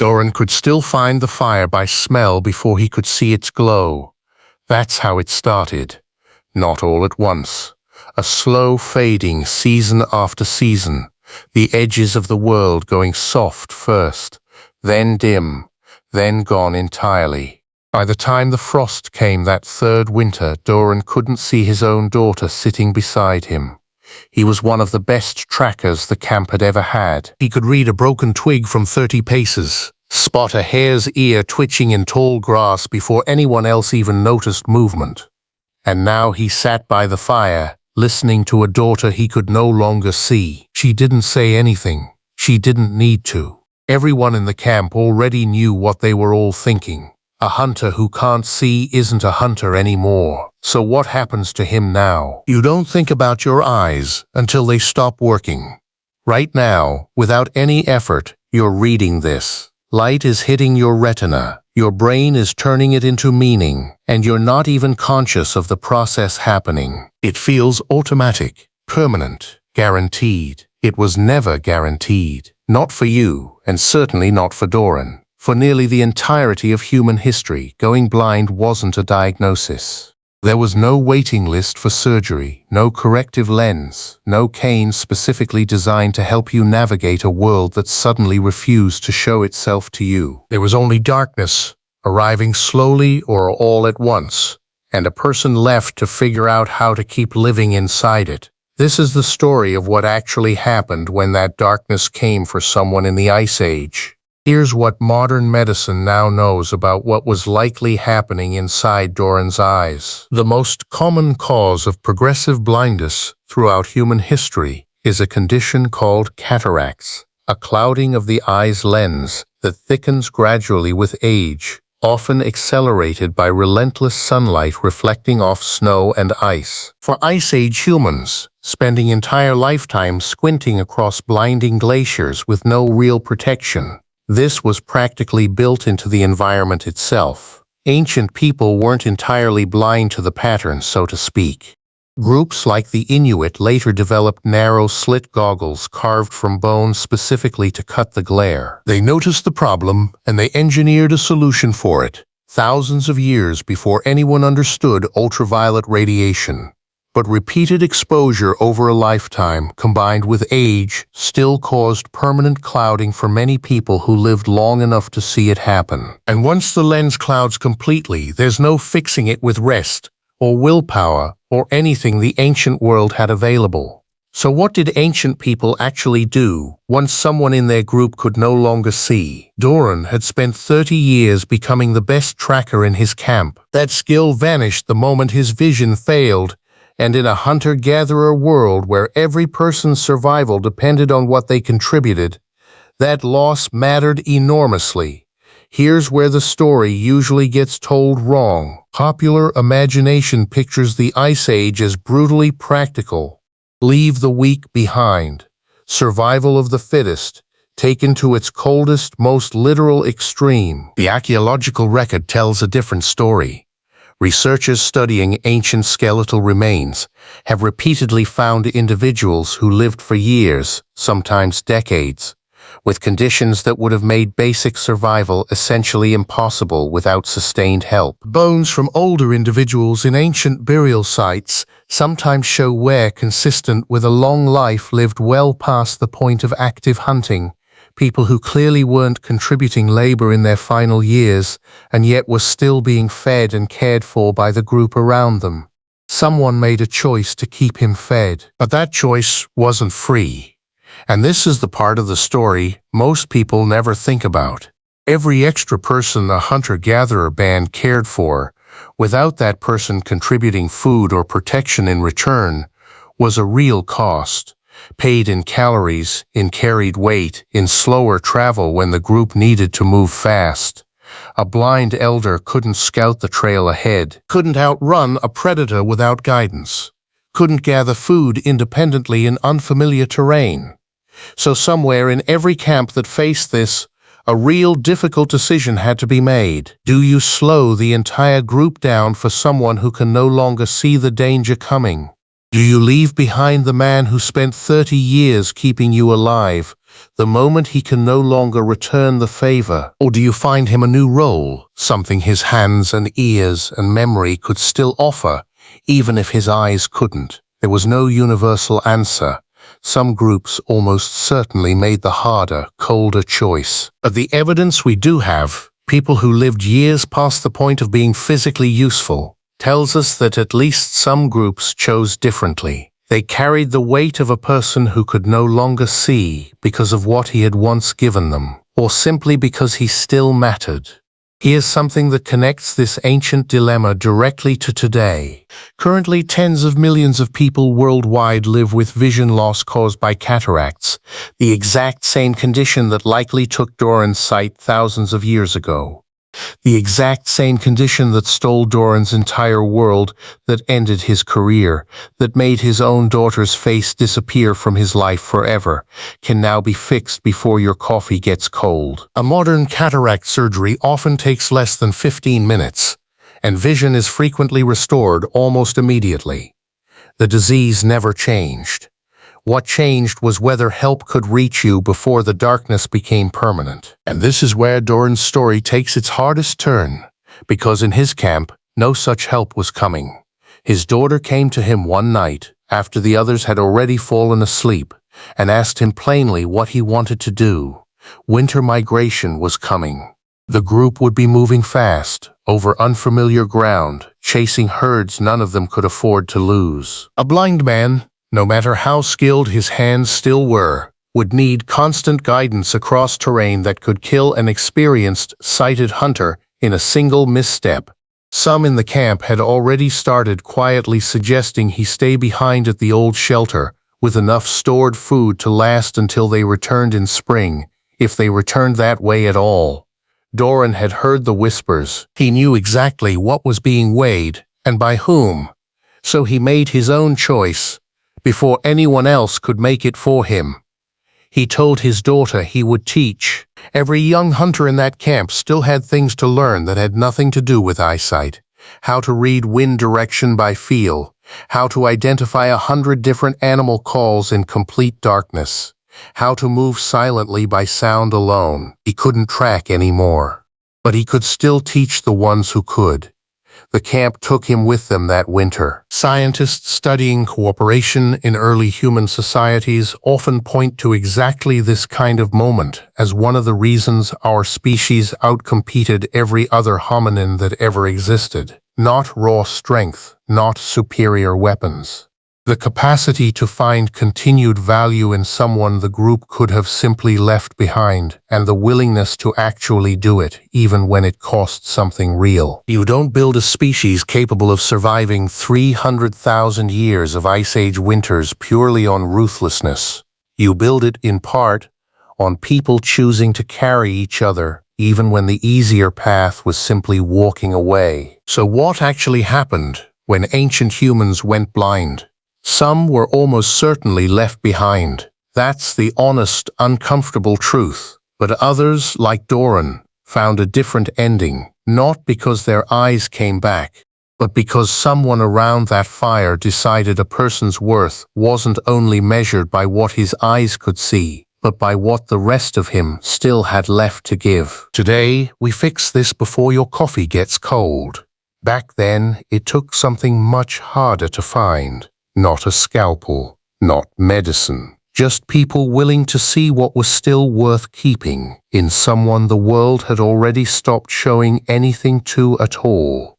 Doran could still find the fire by smell before he could see its glow. That's how it started. Not all at once. A slow fading season after season, the edges of the world going soft first, then dim, then gone entirely. By the time the frost came that third winter, Doran couldn't see his own daughter sitting beside him. He was one of the best trackers the camp had ever had. He could read a broken twig from 30 paces, spot a hare's ear twitching in tall grass before anyone else even noticed movement. And now he sat by the fire, listening to a daughter he could no longer see. She didn't say anything. She didn't need to. Everyone in the camp already knew what they were all thinking. A hunter who can't see isn't a hunter anymore. So what happens to him now? You don't think about your eyes until they stop working. Right now, without any effort, you're reading this. Light is hitting your retina. Your brain is turning it into meaning, and you're not even conscious of the process happening. It feels automatic, permanent, guaranteed. It was never guaranteed. Not for you, and certainly not for Doran. For nearly the entirety of human history, going blind wasn't a diagnosis. There was no waiting list for surgery, no corrective lens, no cane specifically designed to help you navigate a world that suddenly refused to show itself to you. There was only darkness, arriving slowly or all at once, and a person left to figure out how to keep living inside it. This is the story of what actually happened when that darkness came for someone in the Ice Age. Here's what modern medicine now knows about what was likely happening inside Doran's eyes. The most common cause of progressive blindness throughout human history is a condition called cataracts, a clouding of the eye's lens that thickens gradually with age, often accelerated by relentless sunlight reflecting off snow and ice. For Ice Age humans, spending entire lifetimes squinting across blinding glaciers with no real protection, this was practically built into the environment itself. Ancient people weren't entirely blind to the pattern, so to speak. Groups like the Inuit later developed narrow slit goggles carved from bone specifically to cut the glare. They noticed the problem, and they engineered a solution for it, thousands of years before anyone understood ultraviolet radiation. But repeated exposure over a lifetime, combined with age, still caused permanent clouding for many people who lived long enough to see it happen. And once the lens clouds completely, there's no fixing it with rest, or willpower, or anything the ancient world had available. So what did ancient people actually do once someone in their group could no longer see? Doran had spent 30 years becoming the best tracker in his camp. That skill vanished the moment his vision failed, and in a hunter-gatherer world where every person's survival depended on what they contributed, that loss mattered enormously. Here's where the story usually gets told wrong. Popular imagination pictures the Ice Age as brutally practical. Leave the weak behind. Survival of the fittest, taken to its coldest, most literal extreme. The archaeological record tells a different story. Researchers studying ancient skeletal remains have repeatedly found individuals who lived for years, sometimes decades, with conditions that would have made basic survival essentially impossible without sustained help. Bones from older individuals in ancient burial sites sometimes show wear consistent with a long life lived well past the point of active hunting, people who clearly weren't contributing labor in their final years and yet were still being fed and cared for by the group around them. Someone made a choice to keep him fed, but that choice wasn't free. And this is the part of the story most people never think about. Every extra person a hunter-gatherer band cared for, without that person contributing food or protection in return, was a real cost. Paid in calories, in carried weight, in slower travel when the group needed to move fast. A blind elder couldn't scout the trail ahead, couldn't outrun a predator without guidance, couldn't gather food independently in unfamiliar terrain. So somewhere in every camp that faced this, a real difficult decision had to be made. Do you slow the entire group down for someone who can no longer see the danger coming? Do you leave behind the man who spent 30 years keeping you alive, the moment he can no longer return the favor? Or do you find him a new role, something his hands and ears and memory could still offer, even if his eyes couldn't? There was no universal answer. Some groups almost certainly made the harder, colder choice. But the evidence we do have, people who lived years past the point of being physically useful, tells us that at least some groups chose differently. They carried the weight of a person who could no longer see because of what he had once given them, or simply because he still mattered. Here's something that connects this ancient dilemma directly to today. Currently, tens of millions of people worldwide live with vision loss caused by cataracts, the exact same condition that likely took Doran's sight thousands of years ago. The exact same condition that stole Doran's entire world, that ended his career, that made his own daughter's face disappear from his life forever, can now be fixed before your coffee gets cold. A modern cataract surgery often takes less than 15 minutes, and vision is frequently restored almost immediately. The disease never changed. What changed was whether help could reach you before the darkness became permanent. And this is where Doran's story takes its hardest turn, because in his camp, no such help was coming. His daughter came to him one night, after the others had already fallen asleep, and asked him plainly what he wanted to do. Winter migration was coming. The group would be moving fast, over unfamiliar ground, chasing herds none of them could afford to lose. A blind man, no matter how skilled his hands still were, would need constant guidance across terrain that could kill an experienced, sighted hunter in a single misstep. Some in the camp had already started quietly suggesting he stay behind at the old shelter, with enough stored food to last until they returned in spring, if they returned that way at all. Doran had heard the whispers. He knew exactly what was being weighed, and by whom. So he made his own choice, before anyone else could make it for him. He told his daughter he would teach. Every young hunter in that camp still had things to learn that had nothing to do with eyesight. How to read wind direction by feel. How to identify 100 different animal calls in complete darkness. How to move silently by sound alone. He couldn't track anymore. But he could still teach the ones who could. The camp took him with them that winter. Scientists studying cooperation in early human societies often point to exactly this kind of moment as one of the reasons our species outcompeted every other hominin that ever existed. Not raw strength, not superior weapons. The capacity to find continued value in someone the group could have simply left behind, and the willingness to actually do it, even when it cost something real. You don't build a species capable of surviving 300,000 years of Ice Age winters purely on ruthlessness. You build it, in part, on people choosing to carry each other, even when the easier path was simply walking away. So what actually happened when ancient humans went blind? Some were almost certainly left behind. That's the honest, uncomfortable truth. But others, like Doran, found a different ending, not because their eyes came back, but because someone around that fire decided a person's worth wasn't only measured by what his eyes could see, but by what the rest of him still had left to give. Today, we fix this before your coffee gets cold. Back then, it took something much harder to find. Not a scalpel, not medicine, just people willing to see what was still worth keeping in someone the world had already stopped showing anything to at all.